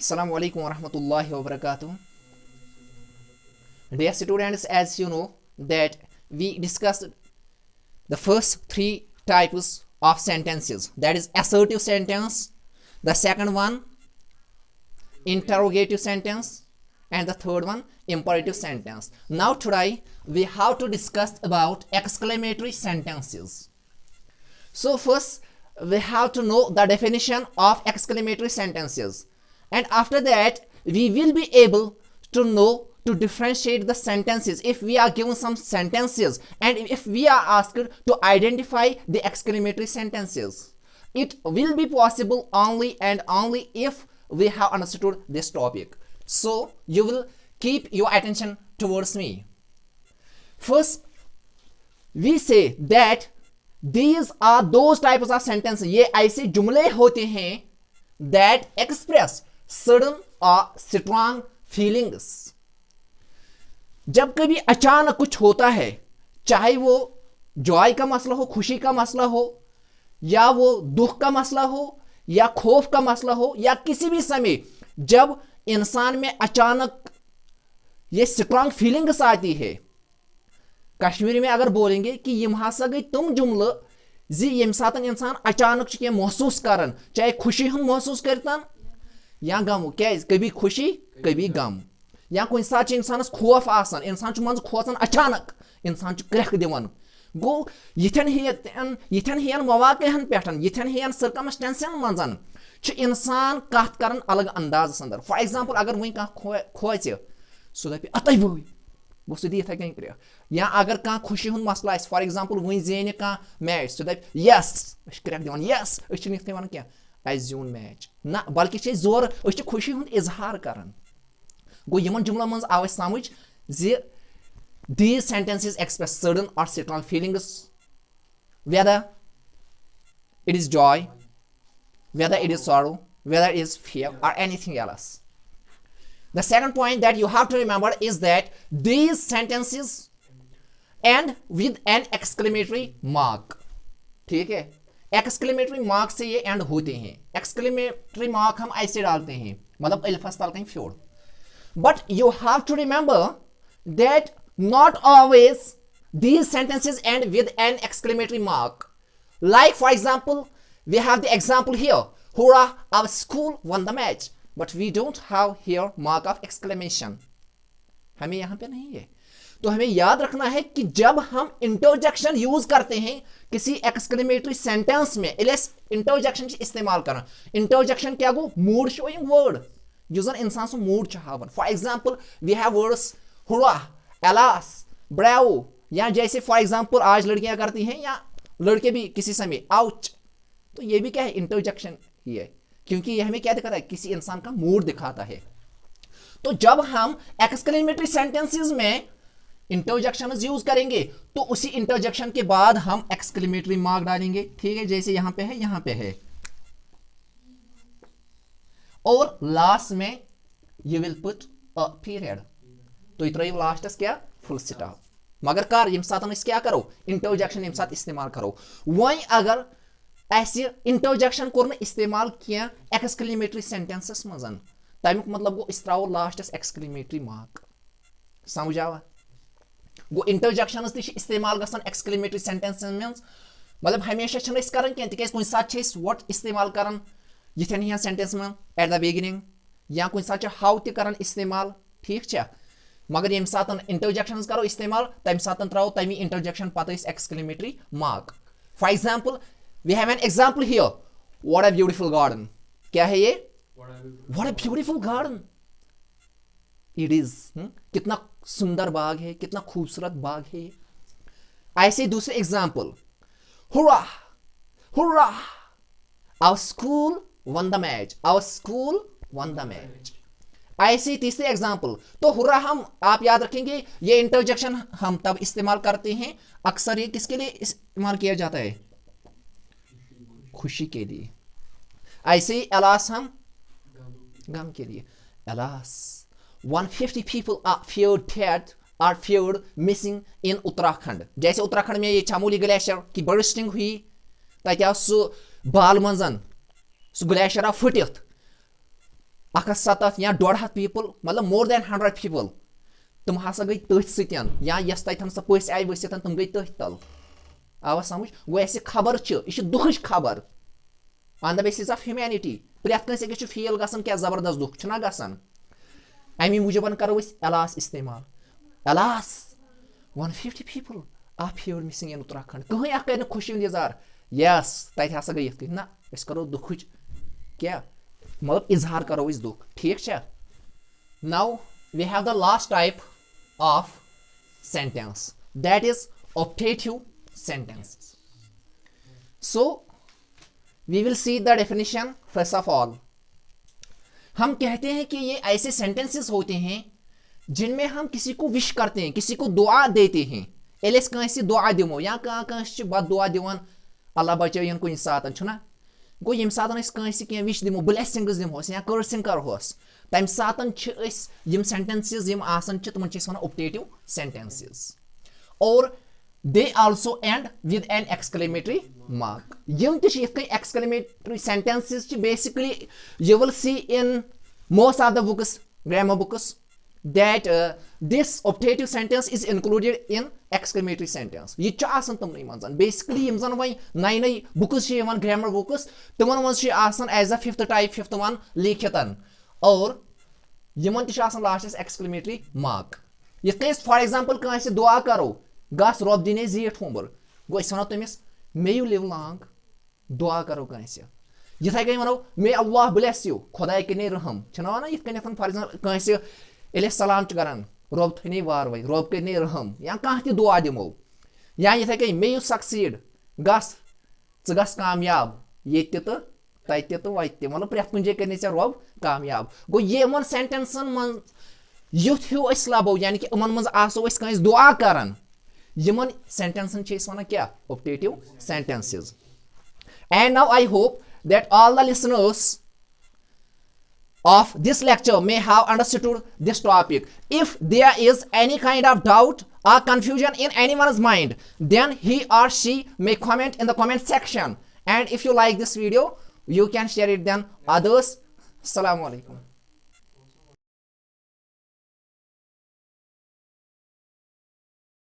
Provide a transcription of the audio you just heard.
Assalamu alaikum warahmatullahi wabarakatuh. Dear students, as you know that we discussed the first three types of sentences, that is assertive sentence, the second one interrogative sentence, and the third one imperative sentence. Now today we have to discuss about exclamatory sentences. So first we have to know the definition of exclamatory sentences, and after that we will be able to know to differentiate the sentences if we are given some sentences and if we are asked to identify the exclamatory sentences. It will be possible only and only if we have understood this topic. So you will keep your attention towards me. First we say that these are those types of sentences, ये ऐसे जुमले होते हैं that express sudden or strong feelings. जब कभी अचानक कुछ होता है, चाहे वो जॉय का मसला हो, खुशी का मसला हो, या वो दुख का मसला हो, या खौफ का मसला हो, या किसी भी समय जब इंसान में अचानक ये स्ट्रांग फीलिंग्स आती है, कश्मीरी में अगर बोलेंगे कि यम हसा गई तुम जुमल जी यम साथ इंसान अचानक क्या महसूस करन, चाहे खुशी हम महसूस करतन या गम, क्या कभी खुशी कभी गम, या कुछ साथ इंसान खौफ आसान, इंसान मन खोचन अचानक इंसान क्रख दिवन गो यथन हेन मवाक़िअन पे यथन हेन सर्कमस्टेंसन मजन इंसान कत कर अलग अंदाज अंदर. फॉर एग्जाम्पल अगर वह कह खोच सह दप अत वही गो सह इत कन क्रख, या अगर कह खुशी हुंद मसला फॉर एग्जाम्पल वह जेन कह मैच सह दप यस क्रख दिवान यस इत वन क्या अस ज्यून मैच ना, बल्कि जोर खुशी हुंद इजहार करान. गो यमन जुमलन मज आव समझ ज these sentences express sudden or strong feelings, whether it is joy, whether it is sorrow, whether it is fear or anything else. The second point that you have to remember is that these sentences end with an exclamatory mark. ठीक है, exclamatory mark से ये end होते हैं. exclamatory mark हम ऐसे डालते हैं, मतलब अल्फाज डालते हैं फ्योर. But you have to remember that not always these sentences end with an exclamatory mark. Like for example, we have the example here, hurrah, our school won the match, but we don't have here mark of exclamation. हमें यहाँ पे नहीं है. तो हमें याद रखना है कि जब हम इंटरजेक्शन यूज करते हैं किसी एक्सक्लेमेटरी सेंटेंस में, इंटरजेक्शन इस्तेमाल करना. इंटरजेक्शन क्या गो मूड शोइंग वर्ड जो जन इंसान सो मूड चाहवन. For example we have words hurrah, alas, bravo, या जैसे फॉर एग्जाम्पल आज लड़कियां करती हैं या लड़के भी किसी समय आउच, तो ये भी क्या है इंटरजेक्शन ही है, क्योंकि ये हमें क्या दिखाता है, किसी इंसान का मूड दिखाता है. तो जब हम एक्सक्लेमेटरी सेंटेंसेस में इंटरजेक्शन यूज करेंगे तो उसी इंटरजेक्शन के बाद हम एक्सक्लेमेटरी मार्क डालेंगे. ठीक है, जैसे यहां पे है, यहां पे है, और लास्ट में you will put a period. तो त्रो लास्टस क्या फुल स्टॉप. मगर कर यम साथ क्या करो इंटरजेक्शन यम साथ इस्तेमाल करो. वही अगर ऐसे इंटरजेक्शन कोर इस्तेमाल किया एक्सक्लेमेटरी सेंटेंसेस मजन, तमिक मतलब गो इस त्रो लास्टस एक्सक्लेमेटरी मार्क. समझ आवा गो इंटरजेक्शन इस्तेमाल गसन एक्सक्लेमेटरी सेंटेंसेस में, मतलब हमेशा कर तिक कुछ साथ वट इस्तेमाल कर यथन हियान सेंटेंस में एट द बिगिनिंग, या कुछ साथ हाउ तक इस्तेमाल. ठीक है, मगर यम साथ इंटरजेक्शन करो इस्तेमाल तम साथ त्रो तमी interjection put exclamatory mark. For example we have an example here, what a beautiful garden. क्या है ये, what a beautiful garden it is. कितना सुंदर बाग है, कितना खूबसूरत बाग है. ऐसे दूसरे example, hurrah hurrah, our school won the match, our school won the match. ऐसे तीसरे एग्जाम्पल, तो हुर्रा हम आप याद रखेंगे ये इंटरजेक्शन हम तब इस्तेमाल करते हैं, अक्सर ये किसके लिए इस्तेमाल किया जाता है, खुशी के लिए. ऐसे ही अलास हम गम के लिए. Alas 150 people are feared missing in Uttarakhand. जैसे उत्तराखंड में ये चामोली ग्लेशियर की बर्स्टिंग हुई, तक सह बाल मंजन सह ग्लेशियर फुटित 107 या 150 पीपल मतलब मोर देन 100 पीपल तुम हसा गई तथ सतन या यस तथन सा पस आई वसित तुम गई तथ तल आवा समझ गो ऐसे खबर यह दुख खबर on the basis of humanity प्रैत कंस अकिस फील गसन क्या जबरदस्त दुख छना गसन अमी मूजूबन करो एलास इस्तेमाल alas 150 people our favour missing in Uttarakhand कहीं अख कर खुशी हुंद इजहार यस तत हसा गई ये ना करो दुख क्या मतलब इजहार करो दुख ठीक है now we have the last type of sentence that is optative sentences. So we will see the definition first of all. हम कहते हैं कि ये ऐसे सेंटेंसेस होते हैं जिनमें हम किसी को विश करते हैं, किसी को दुआ देते हैं। एलिस कंसे दुआ दिमो या कंसे बद दुआ दिवान अल्लाह बचायन कुन सातन छुना गो यम सातन अस कंसे के विश दिमो ब्लेसिंग्स दिमोस या कर्सिंग करहोस तम सातन छ अस यम सेंटेंसेस यम आसन छ तमन छ वना ऑप्टेटिव सेंटेंसेस और they also end with an exclamatory mark. Yum exclamatory sentences basically you will see in most of the books, grammar books, that this optative sentence is included in exclamatory sentence. Ye cha asan tumnai manzan basically yum zan vai nai books che yavan grammar books tuman manz che asan as a fifth type fifth one likhitan aur yaman te asan last exclamatory mark. Ye for example kanse dua karo गस रब दिन जीठ होंबर गो वो तमिस may you live long दुआ करो कंसे यथाई कहीं वनो मे अल्लाह bless you खुदा कने रहम छना वना यथ कने फॉर एग्जांपल कंसे एले सलाम च करन रब थने वार वै रब कने रहम या कह त दुआ दिमो या यथाई कहीं मे यू सक्सीड गस च गस कामयाब ये तो तत तो वत मतलब प्रेथ कुंजे कने से रब कामयाब गो ये मन सेंटेंसन मन युथ हिउ अस लबो यानी कि अमन मन आसो अस कंस दुआ करन Yemen sentences chase wana kya optative sentences. And now I hope that all the listeners of this lecture may have understood this topic. If there is any kind of doubt or confusion in anyone's mind, then he or she may comment in the comment section, and if you like this video you can share it then others. Assalamu alaikum.